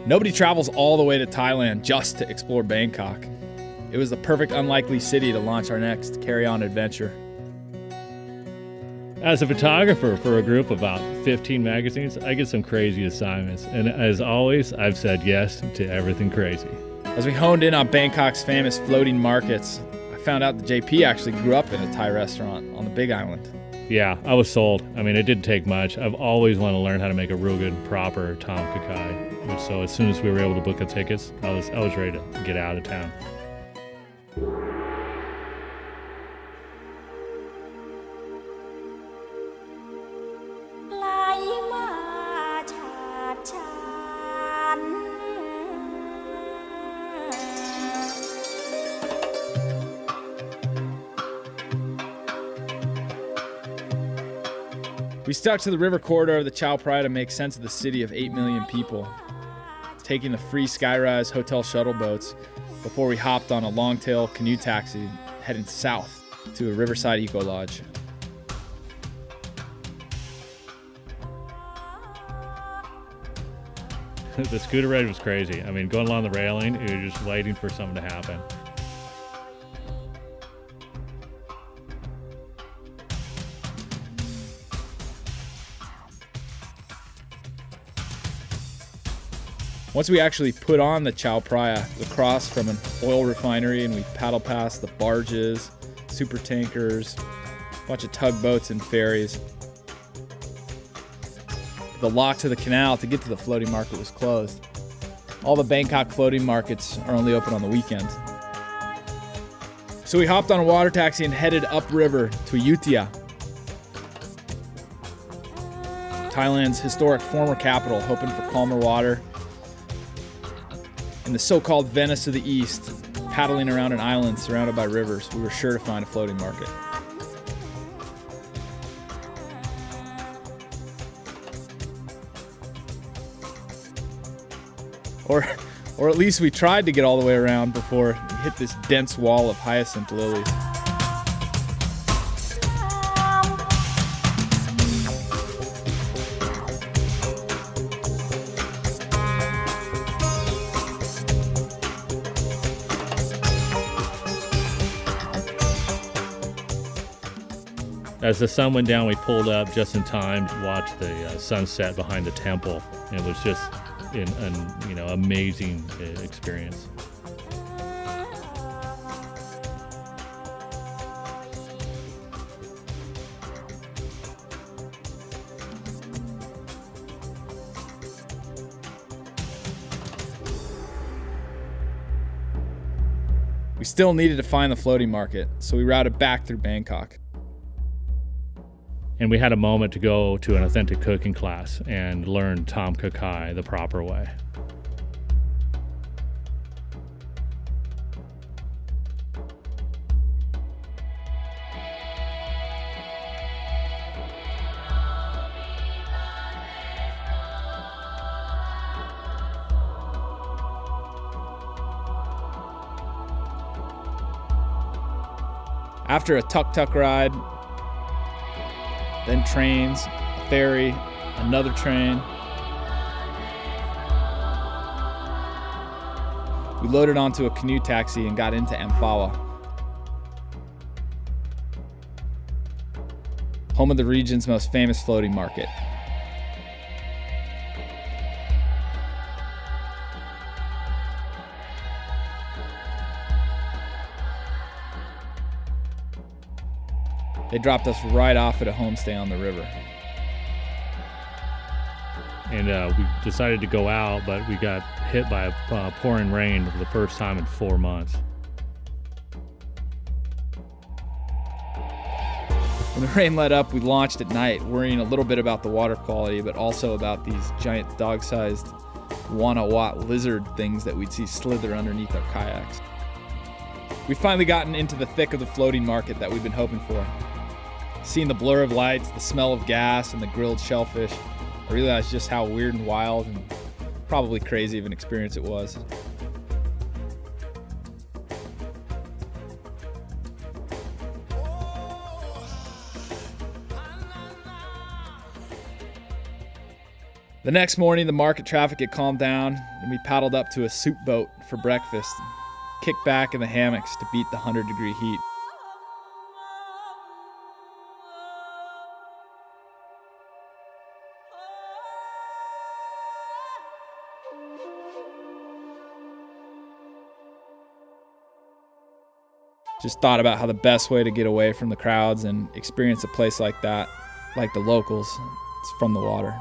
Nobody travels all the way to Thailand just to explore Bangkok. It was the perfect unlikely city to launch our next carry-on adventure. As a photographer for a group of about 15 magazines, I get some crazy assignments. And as always, I've said yes to everything crazy. As we honed in on Bangkok's famous floating markets, I found out that JP actually grew up in a Thai restaurant on the Big Island. Yeah, I was sold. I mean, it didn't take much. I've always wanted to learn how to make a real good, proper Tom Kha Kai. And so as soon as we were able to book the tickets, I was ready to get out of town. We stuck to the river corridor of the Chao Phraya to make sense of the city of 8 million people, taking the free Skyrise hotel shuttle boats before we hopped on a long-tail canoe taxi heading south to a riverside eco lodge. The scooter ride was crazy. I mean, going along the railing, you were just waiting for something to happen. Once we actually put on the Chao Phraya, we crossed from an oil refinery and we paddled past the barges, super tankers, a bunch of tugboats and ferries. The lock to the canal to get to the floating market was closed. All the Bangkok floating markets are only open on the weekends. So we hopped on a water taxi and headed upriver to Ayutthaya, Thailand's historic former capital, hoping for calmer water. In the so-called Venice of the East, paddling around an island surrounded by rivers, we were sure to find a floating market. Or at least we tried to get all the way around before we hit this dense wall of hyacinth lilies. As the sun went down, we pulled up just in time to watch the sunset behind the temple. And it was just an amazing experience. We still needed to find the floating market, so we routed back through Bangkok. And we had a moment to go to an authentic cooking class and learn Tom Kha Kai the proper way. After a tuk-tuk ride, then trains, a ferry, another train. We loaded onto a canoe taxi and got into Amphawa, home of the region's most famous floating market. They dropped us right off at a homestay on the river. And we decided to go out, but we got hit by a pouring rain for the first time in 4 months. When the rain let up, we launched at night, worrying a little bit about the water quality, but also about these giant dog-sized 1-watt lizard things that we'd see slither underneath our kayaks. We'd finally gotten into the thick of the floating market that we'd been hoping for. Seeing the blur of lights, the smell of gas, and the grilled shellfish, I realized just how weird and wild and probably crazy of an experience it was. The next morning, the market traffic had calmed down, and we paddled up to a soup boat for breakfast and kicked back in the hammocks to beat the 100-degree heat. Just thought about how the best way to get away from the crowds and experience a place like that, like the locals, it's from the water.